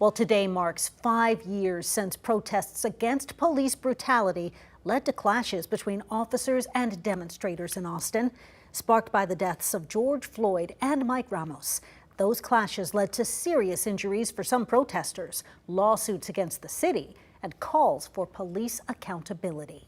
Well, today marks 5 years since protests against police brutality led to clashes between officers and demonstrators in Austin, sparked by the deaths of George Floyd and Mike Ramos. Those clashes led to serious injuries for some protesters, lawsuits against the city, and calls for police accountability.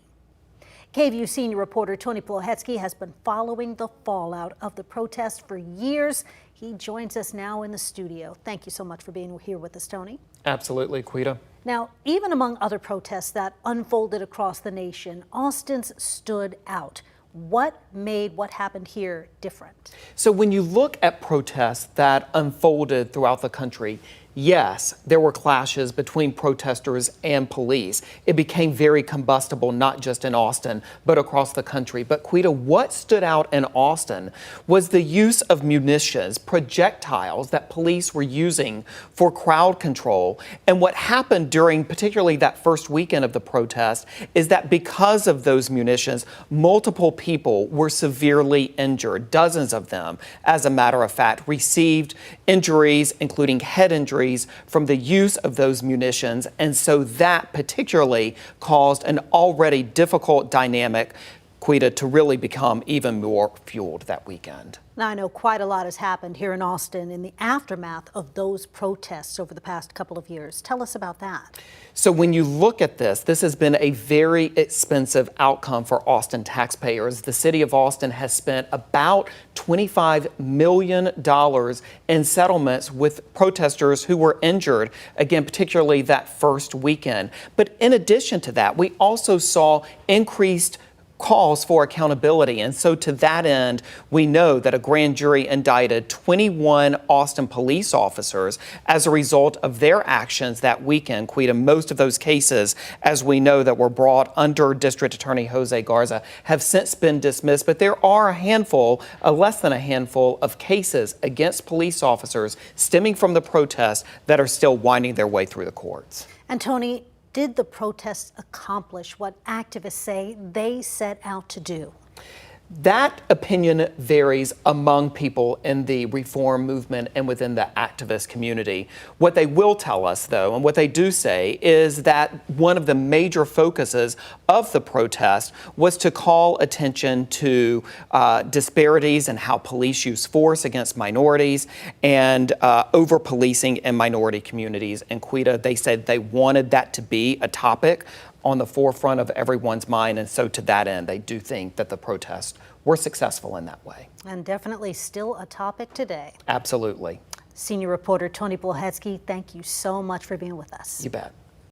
KVUE senior reporter Tony Plohetsky has been following the fallout of the protests for years. He joins us now in the studio. Thank you so much for being here with us, Tony. Absolutely, Quita. Now, even among other protests that unfolded across the nation, Austin's stood out. What made what happened here different? So when you look at protests that unfolded throughout the country, yes, there were clashes between protesters and police. It became very combustible, not just in Austin, but across the country. But Quita, what stood out in Austin was the use of munitions, projectiles that police were using for crowd control. And what happened during particularly that first weekend of the protest is that because of those munitions, multiple people were severely injured. Dozens of them, as a matter of fact, received injuries, including head injuries, from the use of those munitions. And so that particularly caused an already difficult dynamic, Quita, to really become even more fueled that weekend. Now, I know quite a lot has happened here in Austin in the aftermath of those protests over the past couple of years. Tell us about that. So when you look at this has been a very expensive outcome for Austin taxpayers. The city of Austin has spent about $25 million in settlements with protesters who were injured, again, particularly that first weekend. But in addition to that, we also saw increased calls for accountability. And so to that end, we know that a grand jury indicted 21 Austin police officers as a result of their actions that weekend. Quita, most of those cases, as we know, that were brought under District Attorney Jose Garza have since been dismissed. But there are a handful, less than a handful of cases against police officers stemming from the protests that are still winding their way through the courts. And Tony, did the protests accomplish what activists say they set out to do? That opinion varies among people in the reform movement and within the activist community. What they will tell us, though, and what they do say, is that one of the major focuses of the protest was to call attention to disparities in how police use force against minorities and over-policing in minority communities. And Quita, they said they wanted that to be a topic on the forefront of everyone's mind. And so to that end, they do think that the protests were successful in that way. And definitely still a topic today. Absolutely. Senior reporter Tony Plohetsky, thank you so much for being with us. You bet.